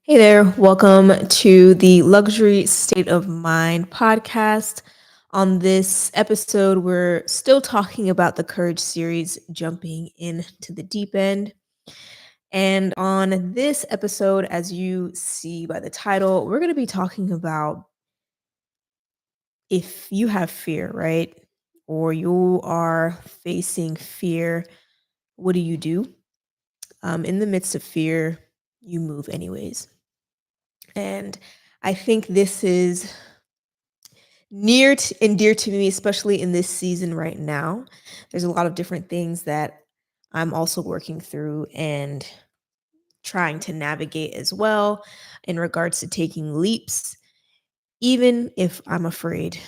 Hey there, welcome to the Luxury State of Mind podcast. On this episode, we're still talking about the Courage series, jumping into the deep end. And on this episode, as you see by the title, we're going to be talking about if you have fear, right? Or you are facing fear, what do you do? In the midst of fear, you move anyways. And I think this is and dear to me, especially in this season right now. There's a lot of different things that I'm also working through and trying to navigate as well in regards to taking leaps, even if I'm afraid.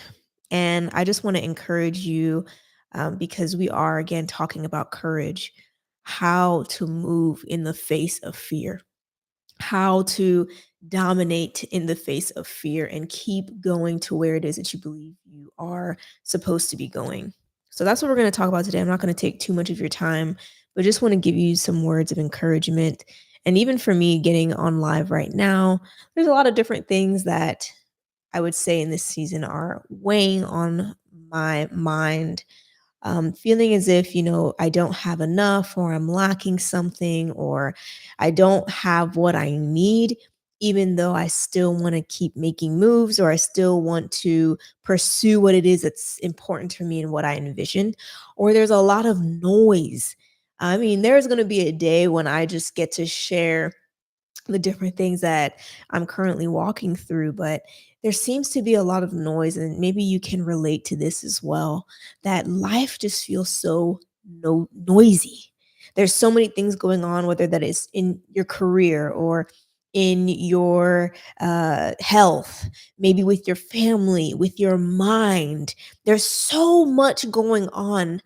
And I just want to encourage you because we are, again, talking about courage, how to move in the face of fear, how to dominate in the face of fear and keep going to where it is that you believe you are supposed to be going. So that's what we're going to talk about today. I'm not going to take too much of your time, but just want to give you some words of encouragement. And even for me getting on live right now, there's a lot of different things that I would say in this season are weighing on my mind, feeling as if, I don't have enough or I'm lacking something or I don't have what I need, even though I still want to keep making moves or I still want to pursue what it is that's important for me and what I envision. Or there's a lot of noise. I mean, there's going to be a day when I just get to share the different things that I'm currently walking through, but there seems to be a lot of noise, and maybe you can relate to this as well, that life just feels so noisy. There's so many things going on, whether that is in your career or in your health, maybe with your family, with your mind. There's so much going on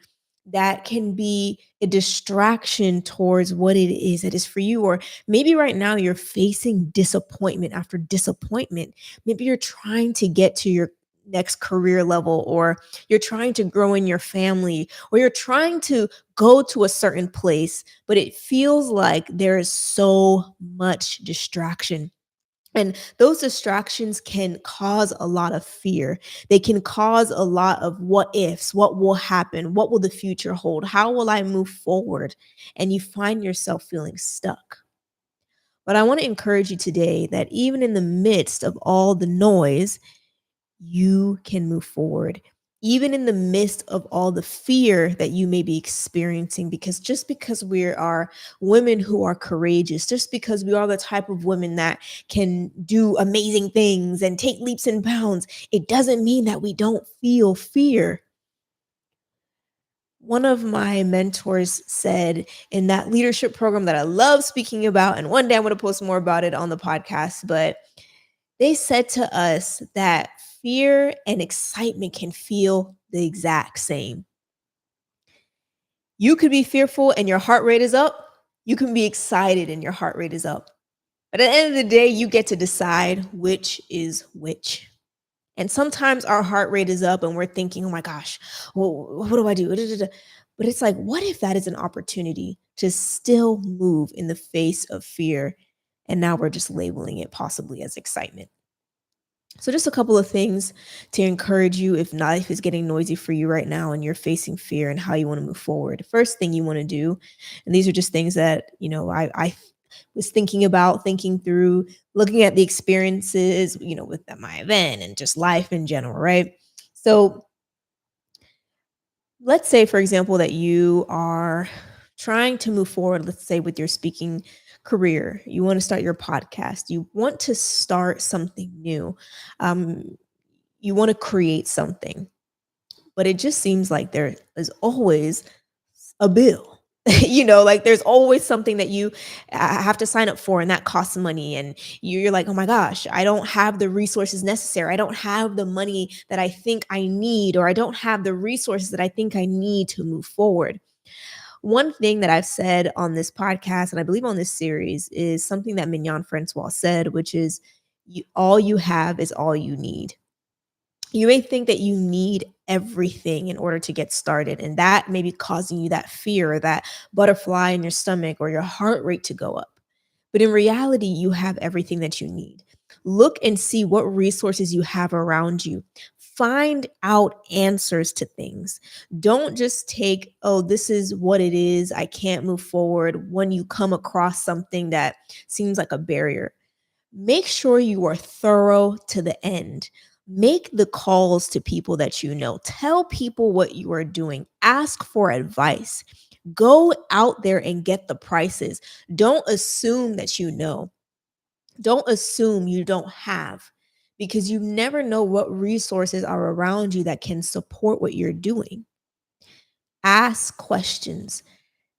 that can be a distraction towards what it is that is for you. Or maybe right now you're facing disappointment after disappointment. Maybe you're trying to get to your next career level, or you're trying to grow in your family, or you're trying to go to a certain place, but it feels like there is so much distraction. And those distractions can cause a lot of fear. They can cause a lot of what ifs, what will happen, what will the future hold, how will I move forward? And you find yourself feeling stuck. But I want to encourage you today that even in the midst of all the noise, you can move forward. Even in the midst of all the fear that you may be experiencing, because just because we are women who are courageous, just because we are the type of women that can do amazing things and take leaps and bounds, it doesn't mean that we don't feel fear. One of my mentors said in that leadership program that I love speaking about, and one day I'm going to post more about it on the podcast, but they said to us that fear and excitement can feel the exact same. You could be fearful and your heart rate is up. You can be excited and your heart rate is up. But at the end of the day, you get to decide which is which. And sometimes our heart rate is up and we're thinking, oh my gosh, well, what do I do? But it's like, what if that is an opportunity to still move in the face of fear? And now we're just labeling it possibly as excitement. So, just a couple of things to encourage you if life is getting noisy for you right now and you're facing fear and how you want to move forward. First thing you want to do, and these are just things that, I was thinking about, thinking through, looking at the experiences, with my event and just life in general, right? So, let's say, for example, that you are trying to move forward, let's say with your speaking career, you want to start your podcast, you want to start something new. Um, you want to create something, but it just seems like there is always a bill. Like there's always something that you have to sign up for, and that costs money. And you're like, oh my gosh, I don't have the resources necessary. I don't have the money that I think I need, or I don't have the resources that I think I need to move forward. One thing that I've said on this podcast, and I believe on this series, is something that Mignon Francois said, which is all you have is all you need. You may think that you need everything in order to get started, and that may be causing you that fear or that butterfly in your stomach or your heart rate to go up. But in reality, you have everything that you need. Look and see what resources you have around you. Find out answers to things. Don't just take, oh, this is what it is. I can't move forward when you come across something that seems like a barrier. Make sure you are thorough to the end. Make the calls to people that you know. Tell people what you are doing. Ask for advice. Go out there and get the prices. Don't assume that you know. Don't assume you don't have, because you never know what resources are around you that can support what you're doing. Ask questions.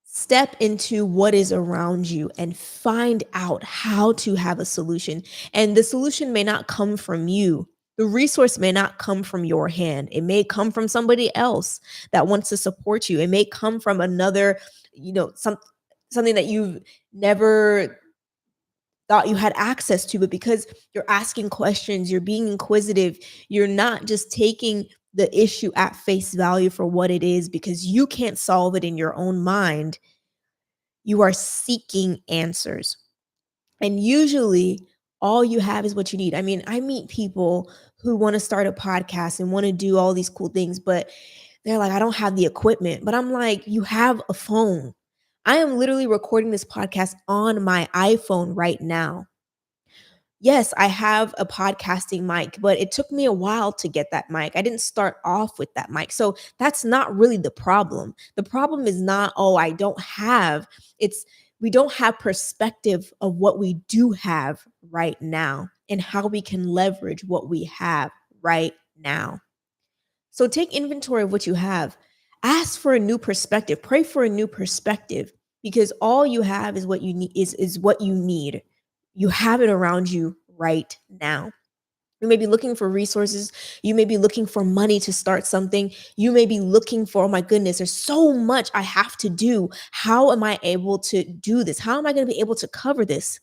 Step into what is around you and find out how to have a solution. And the solution may not come from you. The resource may not come from your hand. It may come from somebody else that wants to support you. It may come from another, something that you've never thought you had access to, but because you're asking questions, you're being inquisitive, you're not just taking the issue at face value for what it is because you can't solve it in your own mind. You are seeking answers. And usually, all you have is what you need. I mean, I meet people who want to start a podcast and want to do all these cool things, but they're like, I don't have the equipment. But I'm like, you have a phone. I am literally recording this podcast on my iPhone right now. Yes, I have a podcasting mic, but it took me a while to get that mic. I didn't start off with that mic. So that's not really the problem. The problem is not, oh, I don't have. It's we don't have perspective of what we do have right now and how we can leverage what we have right now. So take inventory of what you have. Ask for a new perspective. Pray for a new perspective, because all you have is what you need is what you need. You have it around you right now. You may be looking for resources. You may be looking for money to start something. You may be looking for, oh my goodness, there's so much I have to do. How am I able to do this? How am I going to be able to cover this?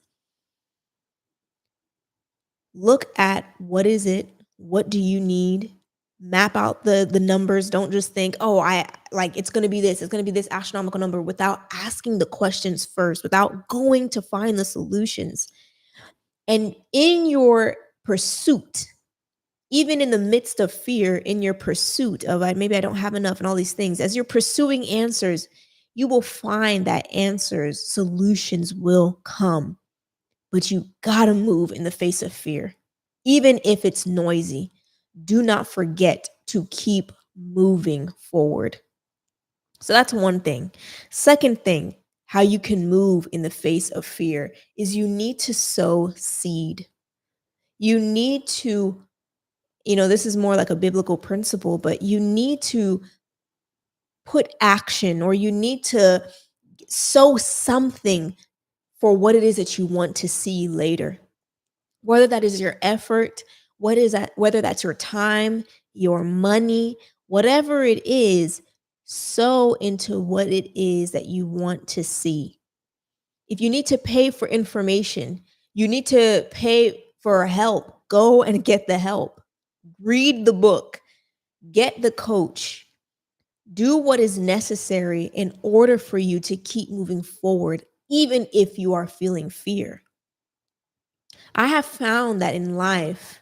Look at what is it? What do you need? Map out the numbers. Don't just think, oh, I like it's going to be this. It's going to be this astronomical number without asking the questions first, without going to find the solutions. And in your pursuit, even in the midst of fear, in your pursuit of maybe I don't have enough and all these things, as you're pursuing answers, you will find that answers, solutions will come. But you gotta move in the face of fear, even if it's noisy. Do not forget to keep moving forward. So that's one thing. Second thing, how you can move in the face of fear is you need to sow seed. You need to, this is more like a biblical principle, but you need to put action, or you need to sow something for what it is that you want to see later. Whether that is your effort, whether that's your time, your money, whatever it is, sow into what it is that you want to see. If you need to pay for information, you need to pay for help, go and get the help. Read the book, get the coach. Do what is necessary in order for you to keep moving forward, even if you are feeling fear. I have found that in life,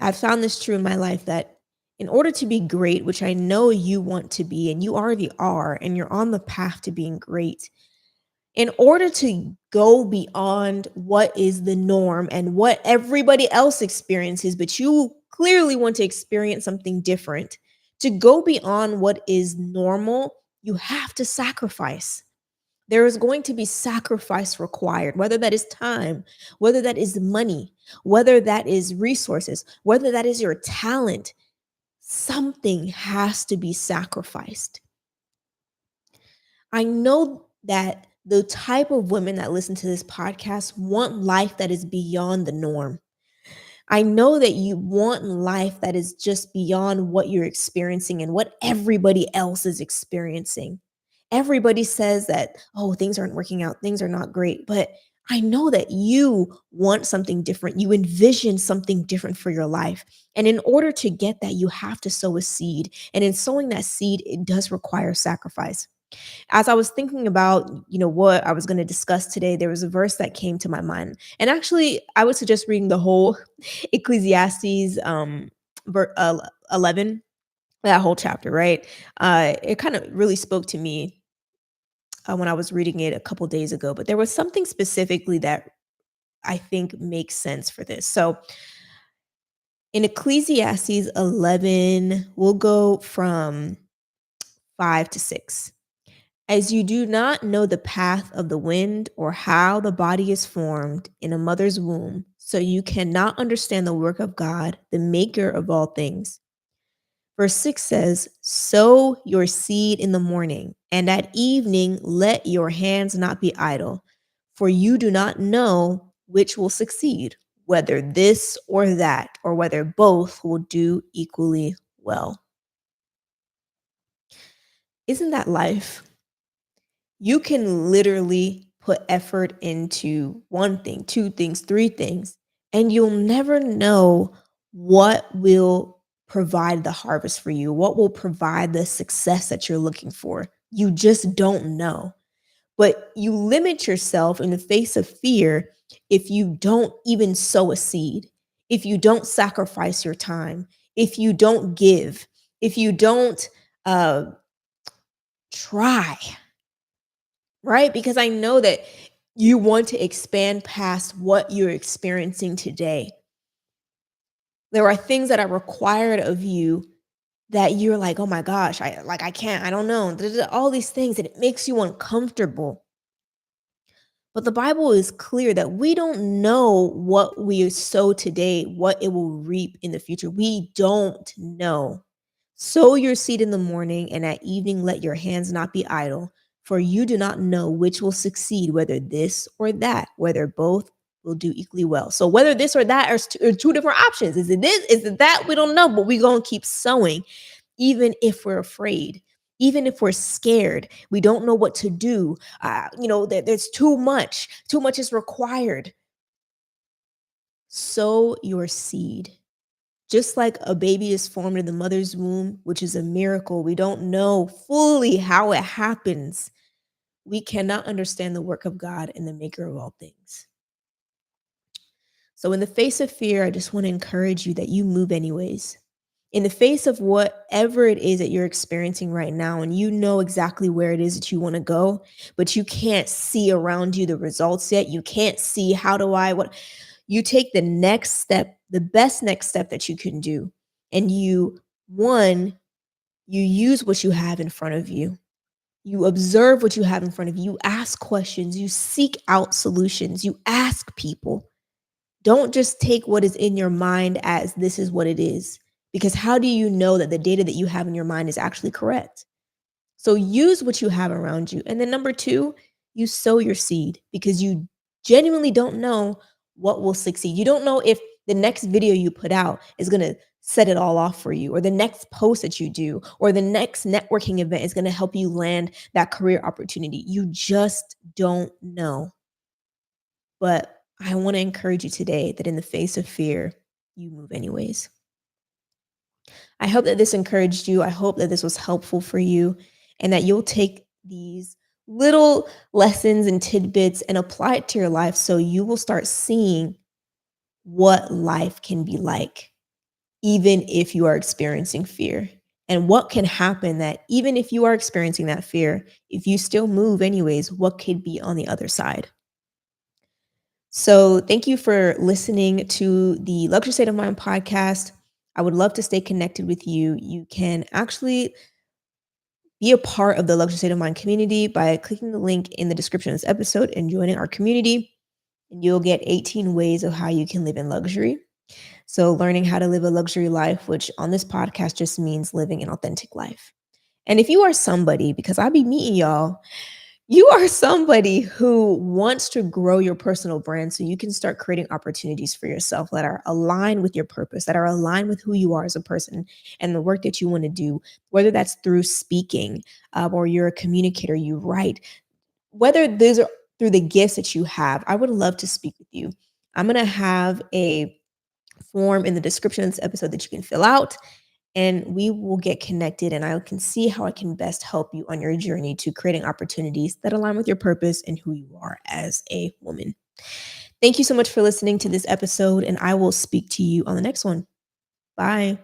I've found this true in my life, that in order to be great, which I know you want to be, and you already are, and you're on the path to being great, in order to go beyond what is the norm and what everybody else experiences, but you clearly want to experience something different, to go beyond what is normal, you have to sacrifice. There is going to be sacrifice required, whether that is time, whether that is money, whether that is resources, whether that is your talent. Something has to be sacrificed. I know that the type of women that listen to this podcast want life that is beyond the norm. I know that you want life that is just beyond what you're experiencing and what everybody else is experiencing. Everybody says that, oh, things aren't working out, things are not great. But I know that you want something different. You envision something different for your life. And in order to get that, you have to sow a seed. And in sowing that seed, it does require sacrifice. As I was thinking about, what I was going to discuss today, there was a verse that came to my mind. And actually, I would suggest reading the whole Ecclesiastes 11, that whole chapter, right? It kind of really spoke to me when I was reading it a couple days ago, but there was something specifically that I think makes sense for this. So, in Ecclesiastes 11, we'll go from 5 to 6. As you do not know the path of the wind or how the body is formed in a mother's womb, so you cannot understand the work of God, the maker of all things. Verse 6 says, sow your seed in the morning, and at evening let your hands not be idle, for you do not know which will succeed, whether this or that, or whether both will do equally well. Isn't that life? You can literally put effort into one thing, two things, three things, and you'll never know what will provide the harvest for you, what will provide the success that you're looking for. You just don't know. But you limit yourself in the face of fear if you don't even sow a seed, if you don't sacrifice your time, if you don't give, if you don't uh, try, right? Because I know that you want to expand past what you're experiencing today. There are things that are required of you that you're like, "Oh my gosh, I can't, I don't know." All these things, and it makes you uncomfortable. But the Bible is clear that we don't know what we sow today, what it will reap in the future. We don't know. Sow your seed in the morning, and at evening let your hands not be idle, for you do not know which will succeed, whether this or that, whether both will do equally well. So whether this or that are two different options. Is it this? Is it that? We don't know, but we're going to keep sowing, even if we're afraid, even if we're scared, we don't know what to do. There's too much. Too much is required. Sow your seed. Just like a baby is formed in the mother's womb, which is a miracle, we don't know fully how it happens. We cannot understand the work of God and the maker of all things. So, in the face of fear, I just want to encourage you that you move anyways. In the face of whatever it is that you're experiencing right now, and you know exactly where it is that you want to go, but you can't see around you the results yet. You can't see what you take the next step, the best next step that you can do. And one, you use what you have in front of you. You observe what you have in front of you. You ask questions. You seek out solutions. You ask people. Don't just take what is in your mind as this is what it is, because how do you know that the data that you have in your mind is actually correct? So use what you have around you. And then number two, you sow your seed, because you genuinely don't know what will succeed. You don't know if the next video you put out is going to set it all off for you, or the next post that you do, or the next networking event is going to help you land that career opportunity. You just don't know. But I want to encourage you today that in the face of fear, you move anyways. I hope that this encouraged you. I hope that this was helpful for you, and that you'll take these little lessons and tidbits and apply it to your life, so you will start seeing what life can be like, even if you are experiencing fear. And what can happen that even if you are experiencing that fear, if you still move anyways, what could be on the other side? So, thank you for listening to the Luxury State of Mind podcast. I would love to stay connected with you. You can actually be a part of the Luxury State of Mind community by clicking the link in the description of this episode and joining our community. And you'll get 18 ways of how you can live in luxury. So, learning how to live a luxury life, which on this podcast just means living an authentic life. And if you are somebody, because I'll be meeting y'all, you are somebody who wants to grow your personal brand so you can start creating opportunities for yourself that are aligned with your purpose, that are aligned with who you are as a person and the work that you want to do, whether that's through speaking, or you're a communicator, you write, whether those are through the gifts that you have. I would love to speak with you. I'm going to have a form in the description of this episode that you can fill out. and we will get connected and I can see how I can best help you on your journey to creating opportunities that align with your purpose and who you are as a woman. Thank you so much for listening to this episode, and I will speak to you on the next one. Bye.